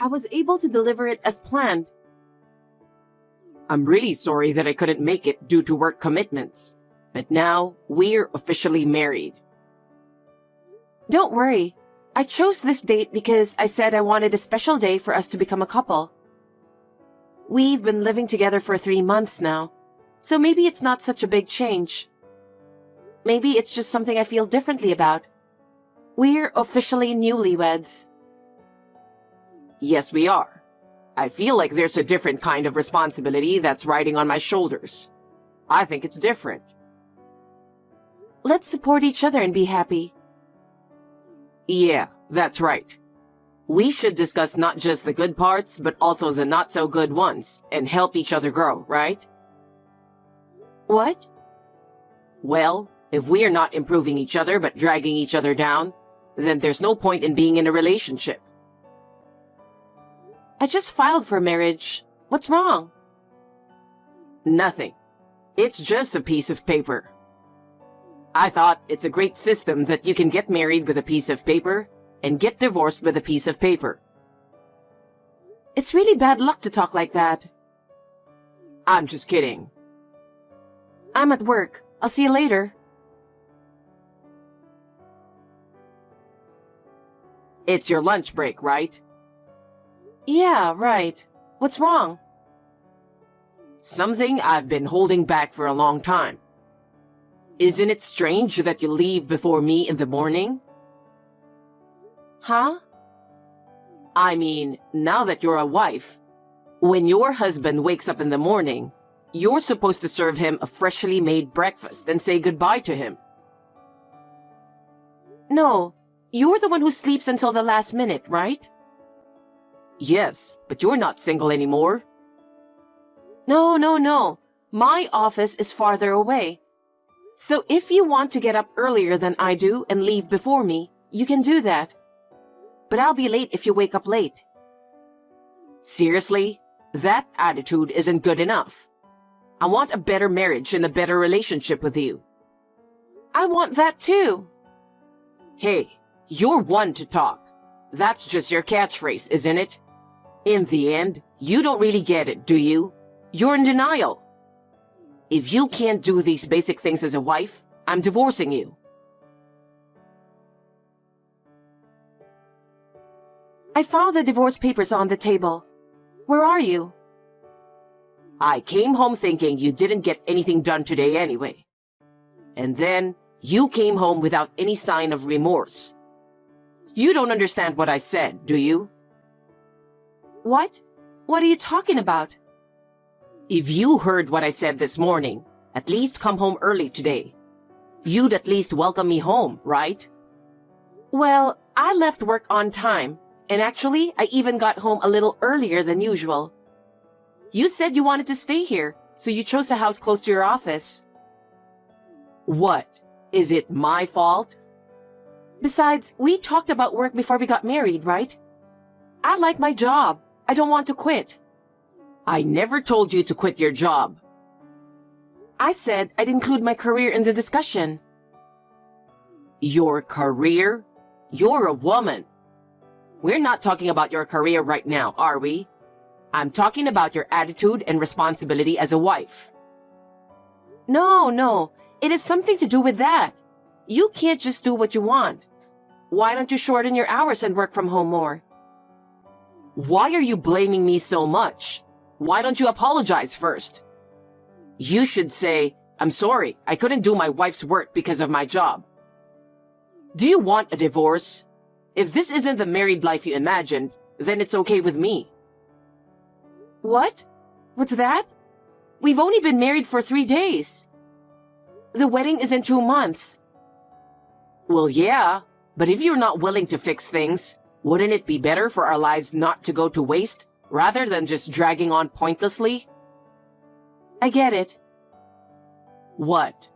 I was able to deliver it as planned. I'm really sorry that I couldn't make it due to work commitments. But now, we're officially married. Don't worry. I chose this date because I said I wanted a special day for us to become a couple. We've been living together for 3 months now, so maybe it's not such a big change. Maybe it's just something I feel differently about. We're officially newlyweds. Yes, we are. I feel like there's a different kind of responsibility that's riding on my shoulders. I think it's different. Let's support each other and be happy. Yeah, that's right. We should discuss not just the good parts, but also the not-so-good ones, and help each other grow, right? What? Well, if we are not improving each other but dragging each other down, then there's no point in being in a relationship. I just filed for marriage. What's wrong? Nothing. It's just a piece of paper. I thought it's a great system that you can get married with a piece of paper and get divorced with a piece of paper. It's really bad luck to talk like that. I'm just kidding. I'm at work. I'll see you later. It's your lunch break, right? Yeah, right. What's wrong? Something I've been holding back for a long time. Isn't it strange that you leave before me in the morning? Huh? I mean, now that you're a wife, when your husband wakes up in the morning, you're supposed to serve him a freshly made breakfast and say goodbye to him. No, you're the one who sleeps until the last minute, right? Yes, but you're not single anymore. No. My office is farther away. So if you want to get up earlier than I do and leave before me, you can do that. But I'll be late if you wake up late. Seriously? That attitude isn't good enough. I want a better marriage and a better relationship with you. I want that too. Hey, you're one to talk. That's just your catchphrase, isn't it? In the end, you don't really get it, do you? You're in denial. If you can't do these basic things as a wife, I'm divorcing you. I found the divorce papers on the table. Where are you? I came home thinking you didn't get anything done today anyway. And then, you came home without any sign of remorse. You don't understand what I said, do you? What? What are you talking about? If you heard what I said this morning, at least come home early today. You'd at least welcome me home, right? Well, I left work on time, and actually, I even got home a little earlier than usual. You said you wanted to stay here, so you chose a house close to your office. What? Is it my fault? Besides, we talked about work before we got married, right? I like my job. I don't want to quit. I never told you to quit your job. I said I'd include my career in the discussion. Your career? You're a woman. We're not talking about your career right now, are we? I'm talking about your attitude and responsibility as a wife. No. It has something to do with that. You can't just do what you want. Why don't you shorten your hours and work from home more? Why are you blaming me so much? Why don't you apologize first? You should say, I'm sorry, I couldn't do my wife's work because of my job. Do you want a divorce? If this isn't the married life you imagined, then it's okay with me. What? What's that? We've only been married for 3 days. The wedding is in 2 months. Well, yeah, but if you're not willing to fix things, wouldn't it be better for our lives not to go to waste, rather than just dragging on pointlessly? I get it. What?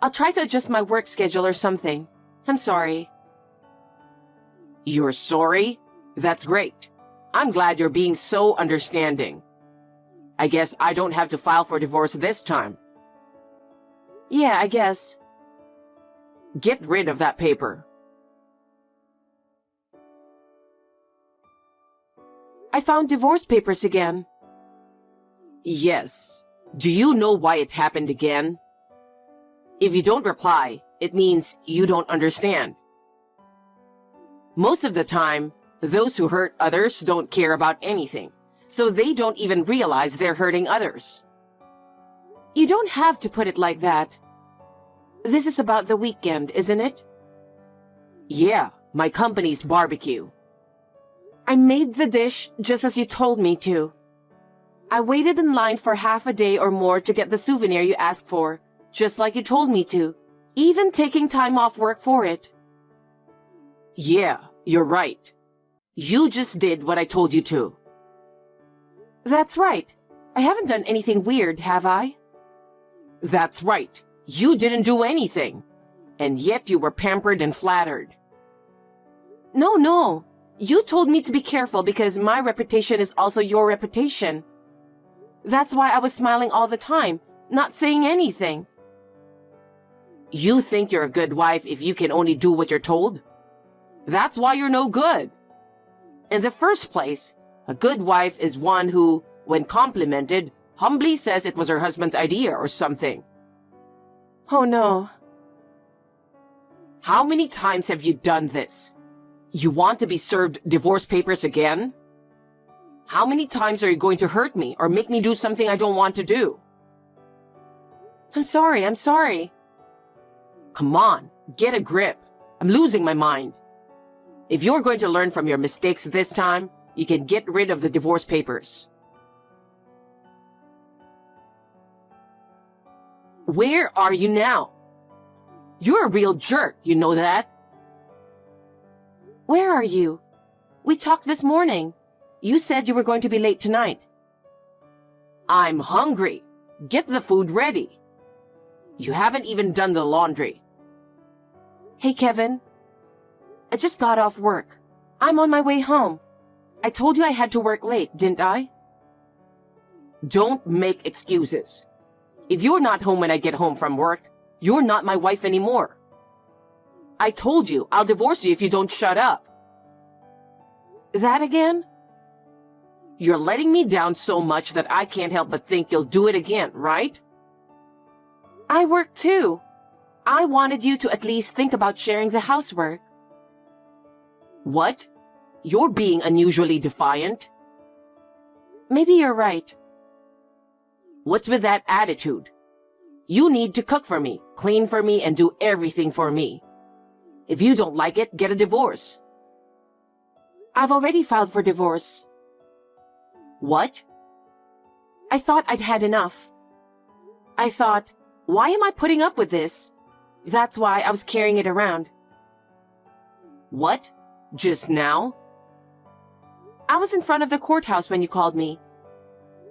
I'll try to adjust my work schedule or something. I'm sorry. You're sorry? That's great. I'm glad you're being so understanding. I guess I don't have to file for divorce this time. Yeah, I guess. Get rid of that paper. I found divorce papers again. Yes. Do you know why it happened again? If you don't reply, it means you don't understand. Most of the time, those who hurt others don't care about anything, so they don't even realize they're hurting others. You don't have to put it like that. This is about the weekend, isn't it? Yeah, my company's barbecue. I made the dish just as you told me to. I waited in line for half a day or more to get the souvenir you asked for, just like you told me to, even taking time off work for it. Yeah, you're right. You just did what I told you to. That's right. I haven't done anything weird, have I? That's right. You didn't do anything. And yet you were pampered and flattered. No. You told me to be careful because my reputation is also your reputation. That's why I was smiling all the time, not saying anything. You think you're a good wife if you can only do what you're told? That's why you're no good. In the first place, a good wife is one who, when complimented, humbly says it was her husband's idea or something. Oh no. How many times have you done this? You want to be served divorce papers again? How many times are you going to hurt me or make me do something I don't want to do? I'm sorry. Come on, get a grip. I'm losing my mind. If you're going to learn from your mistakes this time, you can get rid of the divorce papers. Where are you now? You're a real jerk, you know that? Where are you? We talked this morning. You said you were going to be late tonight. I'm hungry. Get the food ready. You haven't even done the laundry. Hey, Kevin. I just got off work. I'm on my way home. I told you I had to work late, didn't I? Don't make excuses. If you're not home when I get home from work, you're not my wife anymore. I told you I'll divorce you if you don't shut up. That again? You're letting me down so much that I can't help but think you'll do it again, right? I work too. I wanted you to at least think about sharing the housework. What? You're being unusually defiant. Maybe you're right. What's with that attitude? You need to cook for me, clean for me, and do everything for me. If you don't like it, get a divorce. I've already filed for divorce. What? I thought I'd had enough. I thought, why am I putting up with this? That's why I was carrying it around. What? Just now? I was in front of the courthouse when you called me.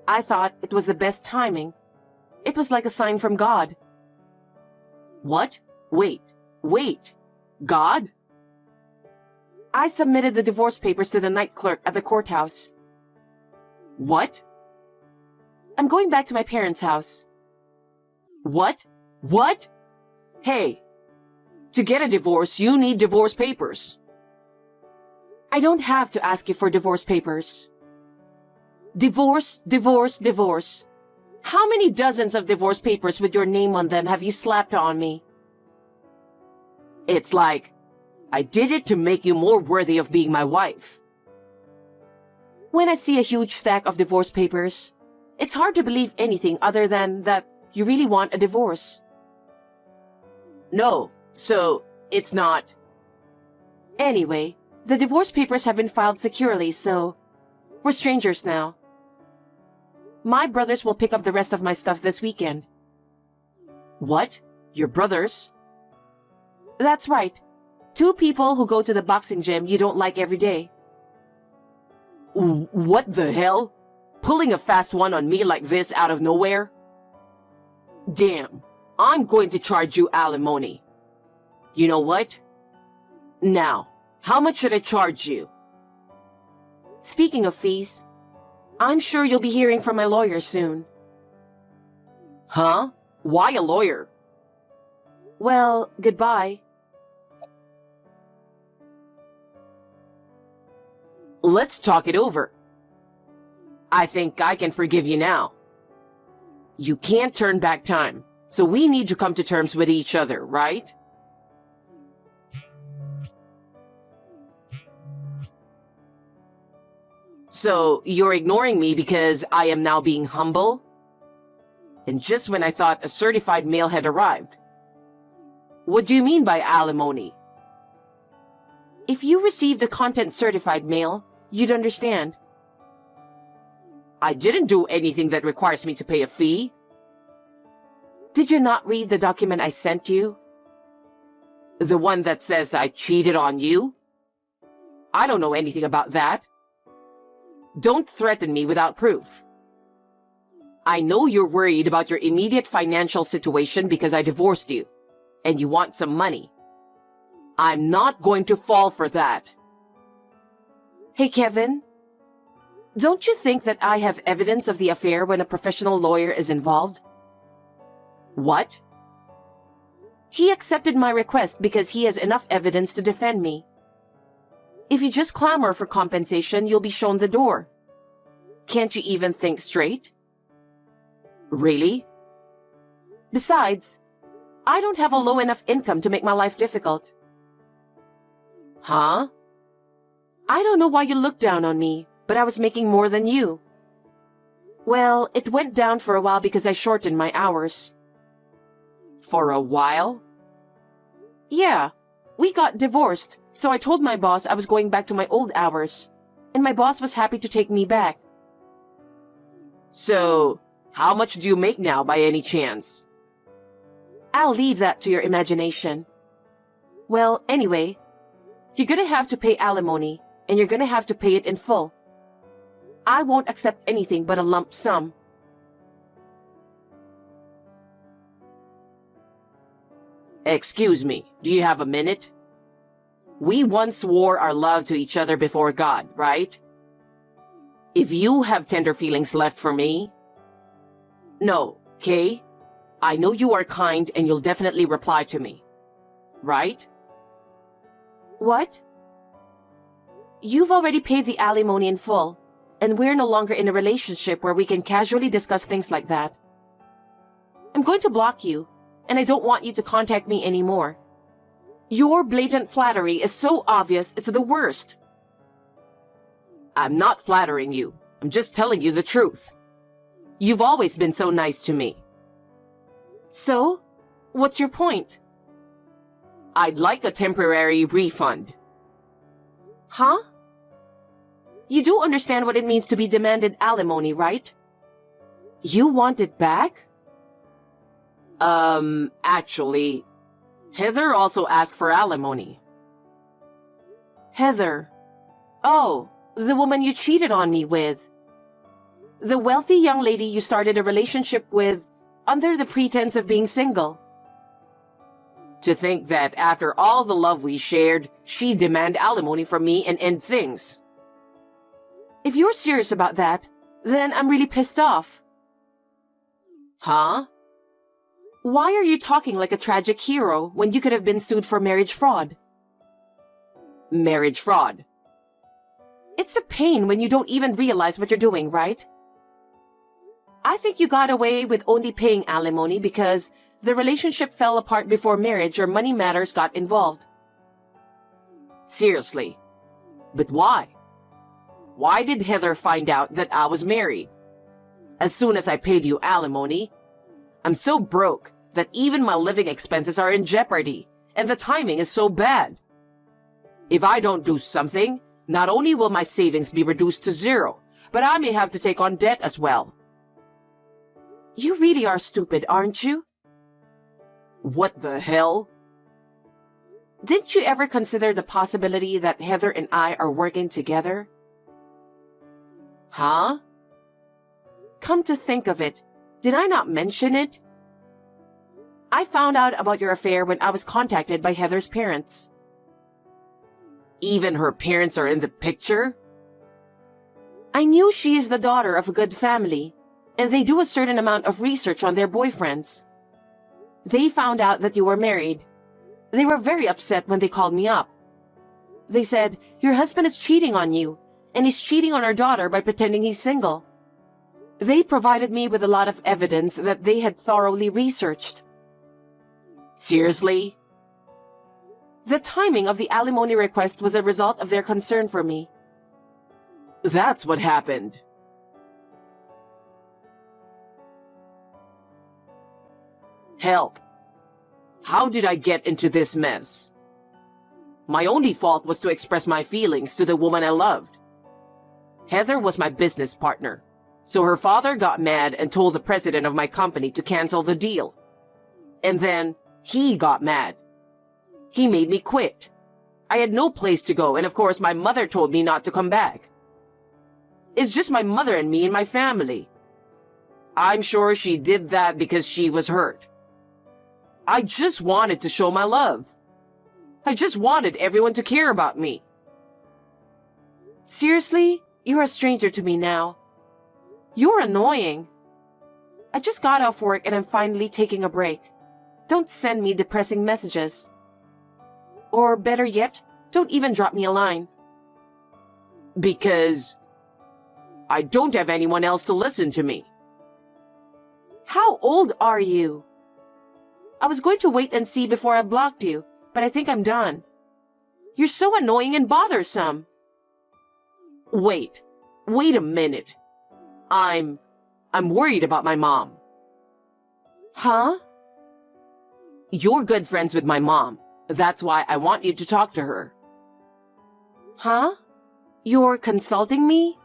I thought it was the best timing. It was like a sign from God. What? Wait. God? I submitted the divorce papers to the night clerk at the courthouse. What? I'm going back to my parents' house. What? Hey, to get a divorce, you need divorce papers. I don't have to ask you for divorce papers. Divorce. How many dozens of divorce papers with your name on them have you slapped on me? It's like, I did it to make you more worthy of being my wife. When I see a huge stack of divorce papers, it's hard to believe anything other than that you really want a divorce. No, so it's not. Anyway, the divorce papers have been filed securely, so we're strangers now. My brothers will pick up the rest of my stuff this weekend. What? Your brothers? That's right. 2 people who go to the boxing gym you don't like every day. What the hell? Pulling a fast one on me like this out of nowhere? Damn, I'm going to charge you alimony. You know what? Now, how much should I charge you? Speaking of fees, I'm sure you'll be hearing from my lawyer soon. Huh? Why a lawyer? Well, goodbye. Let's talk it over. I think I can forgive you now. You can't turn back time, so we need to come to terms with each other, right? So, you're ignoring me because I am now being humble? And just when I thought a certified mail had arrived. What do you mean by alimony? If you received a content-certified mail, you'd understand. I didn't do anything that requires me to pay a fee. Did you not read the document I sent you? The one that says I cheated on you? I don't know anything about that. Don't threaten me without proof. I know you're worried about your immediate financial situation because I divorced you, and you want some money. I'm not going to fall for that. Hey, Kevin. Don't you think that I have evidence of the affair when a professional lawyer is involved? What? He accepted my request because he has enough evidence to defend me. If you just clamor for compensation, you'll be shown the door. Can't you even think straight? Really? Besides, I don't have a low enough income to make my life difficult. Huh? I don't know why you look down on me, but I was making more than you. Well, it went down for a while because I shortened my hours. For a while? Yeah, we got divorced, so I told my boss I was going back to my old hours, and my boss was happy to take me back. So, how much do you make now by any chance? I'll leave that to your imagination. Well, anyway, you're gonna have to pay alimony, and you're gonna have to pay it in full. I won't accept anything but a lump sum. Excuse me, do you have a minute? We once swore our love to each other before God, right? If you have tender feelings left for me... No, Kay? I know you are kind and you'll definitely reply to me. Right? What? You've already paid the alimony in full, and we're no longer in a relationship where we can casually discuss things like that. I'm going to block you, and I don't want you to contact me anymore. Your blatant flattery is so obvious, it's the worst. I'm not flattering you. I'm just telling you the truth. You've always been so nice to me. So, what's your point? I'd like a temporary refund. Huh? You do understand what it means to be demanded alimony, right? You want it back? Actually, Heather also asked for alimony. Heather. Oh, the woman you cheated on me with. The wealthy young lady you started a relationship with under the pretense of being single. To think that after all the love we shared, she'd demand alimony from me and end things. If you're serious about that, then I'm really pissed off. Huh? Why are you talking like a tragic hero when you could have been sued for marriage fraud? Marriage fraud. It's a pain when you don't even realize what you're doing, right? I think you got away with only paying alimony because the relationship fell apart before marriage or money matters got involved. Seriously. But why? Why did Heather find out that I was married? As soon as I paid you alimony, I'm so broke that even my living expenses are in jeopardy, and the timing is so bad. If I don't do something, not only will my savings be reduced to zero, but I may have to take on debt as well. You really are stupid, aren't you? What the hell? Didn't you ever consider the possibility that Heather and I are working together? Huh? Come to think of it, did I not mention it? I found out about your affair when I was contacted by Heather's parents. Even her parents are in the picture? I knew she is the daughter of a good family, and they do a certain amount of research on their boyfriends. They found out that you were married. They were very upset when they called me up. They said, your husband is cheating on you, and he's cheating on our daughter by pretending he's single. They provided me with a lot of evidence that they had thoroughly researched. Seriously? The timing of the alimony request was a result of their concern for me. That's what happened. Help. How did I get into this mess? My only fault was to express my feelings to the woman I loved. Heather was my business partner, so her father got mad and told the president of my company to cancel the deal. And then he got mad. He made me quit. I had no place to go, and of course my mother told me not to come back. It's just my mother and me and my family. I'm sure she did that because she was hurt. I just wanted to show my love. I just wanted everyone to care about me. Seriously? You're a stranger to me now. You're annoying. I just got off work and I'm finally taking a break. Don't send me depressing messages. Or better yet, don't even drop me a line. Because I don't have anyone else to listen to me. How old are you? I was going to wait and see before I blocked you, but I think I'm done. You're so annoying and bothersome. Wait a minute. I'm worried about my mom. Huh? You're good friends with my mom. That's why I want you to talk to her. Huh? You're consulting me?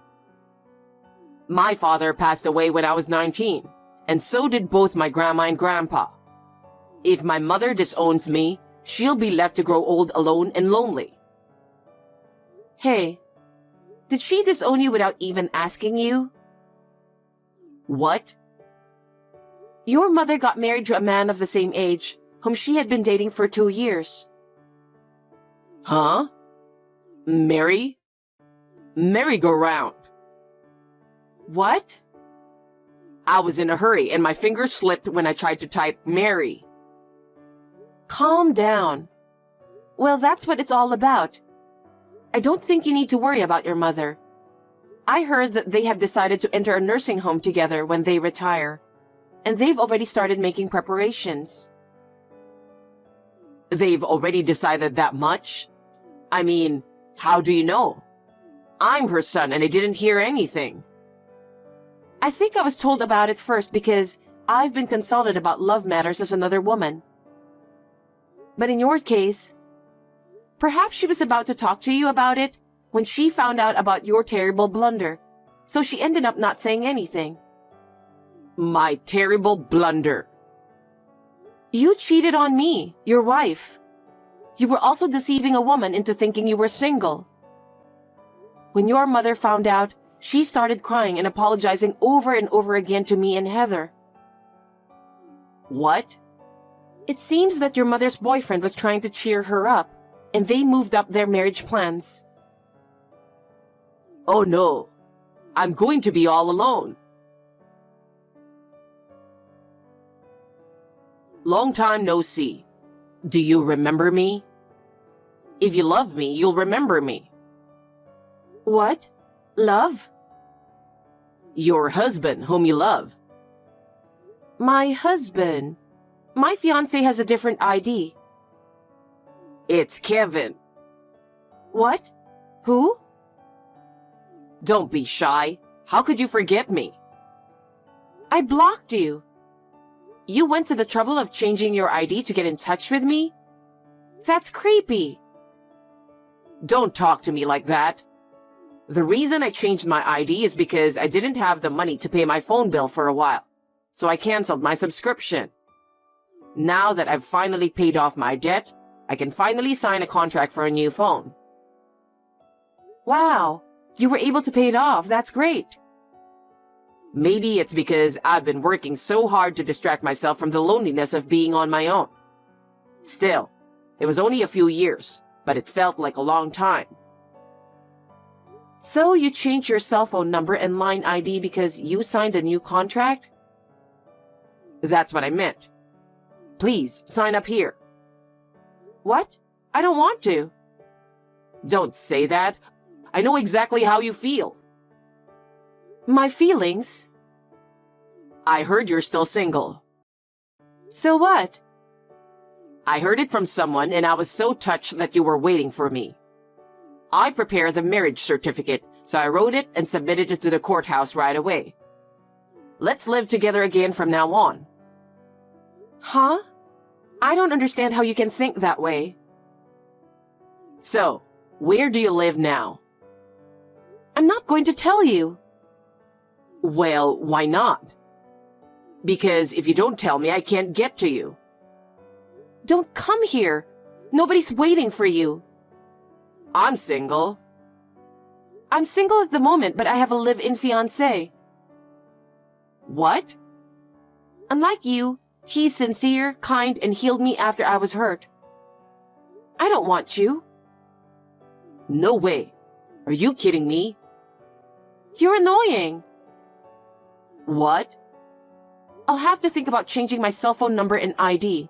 My father passed away when I was 19, and so did both my grandma and grandpa. If my mother disowns me, she'll be left to grow old alone and lonely. Hey, did she disown you without even asking you? What? Your mother got married to a man of the same age, whom she had been dating for 2 years. Huh? Merry-go-round. What? I was in a hurry and my finger slipped when I tried to type Mary. Calm down. Well, that's what it's all about. I don't think you need to worry about your mother. I heard that they have decided to enter a nursing home together when they retire, and they've already started making preparations. They've already decided that much? I mean, how do you know? I'm her son and I didn't hear anything. I think I was told about it first because I've been consulted about love matters as another woman. But in your case, perhaps she was about to talk to you about it when she found out about your terrible blunder, so she ended up not saying anything. My terrible blunder. You cheated on me, your wife. You were also deceiving a woman into thinking you were single. When your mother found out, she started crying and apologizing over and over again to me and Heather. What? It seems that your mother's boyfriend was trying to cheer her up, and they moved up their marriage plans. Oh no, I'm going to be all alone. Long time no see. Do you remember me? If you love me, you'll remember me. What? Love? Your husband, whom you love. My husband. My fiancé has a different ID. It's Kevin. What? Who? Don't be shy. How could you forget me? I blocked you. You went to the trouble of changing your ID to get in touch with me? That's creepy. Don't talk to me like that. The reason I changed my ID is because I didn't have the money to pay my phone bill for a while, so I canceled my subscription. Now that I've finally paid off my debt, I can finally sign a contract for a new phone. Wow, you were able to pay it off. That's great. Maybe it's because I've been working so hard to distract myself from the loneliness of being on my own. Still, it was only a few years, but it felt like a long time. So you changed your cell phone number and line ID because you signed a new contract? That's what I meant. Please, sign up here. What? I don't want to. Don't say that. I know exactly how you feel. My feelings? I heard you're still single. So what? I heard it from someone and I was so touched that you were waiting for me. I prepared the marriage certificate, so I wrote it and submitted it to the courthouse right away. Let's live together again from now on. Huh? I don't understand how you can think that way. So, where do you live now? I'm not going to tell you. Well, why not? Because if you don't tell me, I can't get to you. Don't come here. Nobody's waiting for you. I'm single. I'm single at the moment, but I have a live-in fiancé. What? Unlike you, he's sincere, kind, and healed me after I was hurt. I don't want you. No way. Are you kidding me? You're annoying. What? I'll have to think about changing my cell phone number and ID.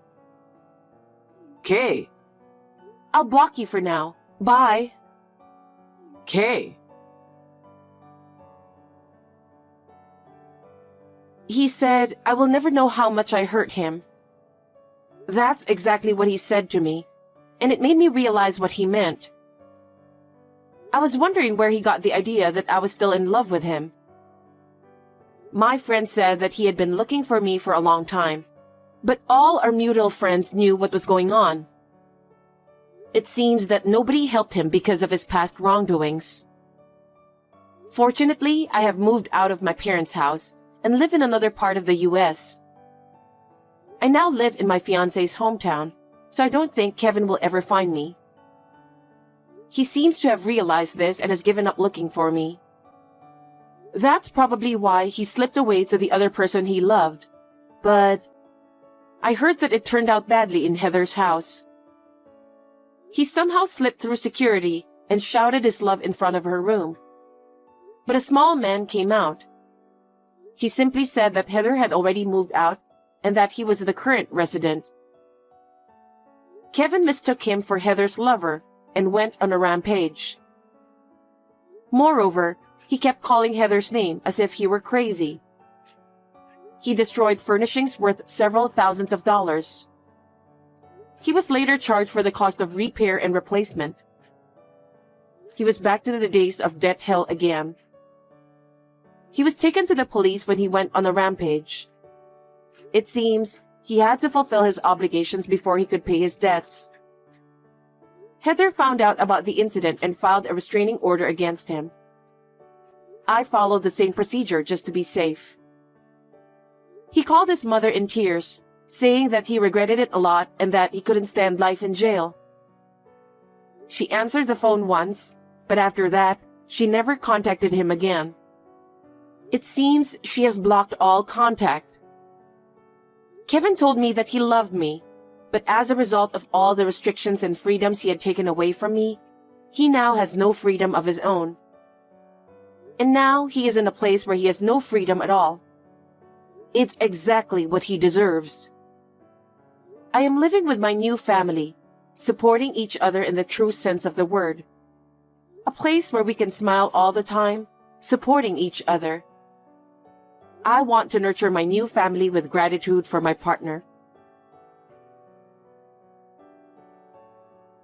Kay. I'll block you for now. Bye. Kay. He said, I will never know how much I hurt him. That's exactly what he said to me, and it made me realize what he meant. I was wondering where he got the idea that I was still in love with him. My friend said that he had been looking for me for a long time, but all our mutual friends knew what was going on. It seems that nobody helped him because of his past wrongdoings. Fortunately, I have moved out of my parents' house and live in another part of the US. I now live in my fiancé's hometown, so I don't think Kevin will ever find me. He seems to have realized this and has given up looking for me. That's probably why he slipped away to the other person he loved. But I heard that it turned out badly in Heather's house. He somehow slipped through security and shouted his love in front of her room. But a small man came out. He simply said that Heather had already moved out and that he was the current resident. Kevin mistook him for Heather's lover and went on a rampage. Moreover, he kept calling Heather's name as if he were crazy. He destroyed furnishings worth several thousands of dollars. He was later charged for the cost of repair and replacement. He was back to the days of debt hell again. He was taken to the police when he went on a rampage. It seems he had to fulfill his obligations before he could pay his debts. Heather found out about the incident and filed a restraining order against him. I followed the same procedure just to be safe. He called his mother in tears, saying that he regretted it a lot and that he couldn't stand life in jail. She answered the phone once, but after that, she never contacted him again. It seems she has blocked all contact. Kevin told me that he loved me, but as a result of all the restrictions and freedoms he had taken away from me, he now has no freedom of his own. And now he is in a place where he has no freedom at all. It's exactly what he deserves. I am living with my new family, supporting each other in the true sense of the word. A place where we can smile all the time, supporting each other. I want to nurture my new family with gratitude for my partner.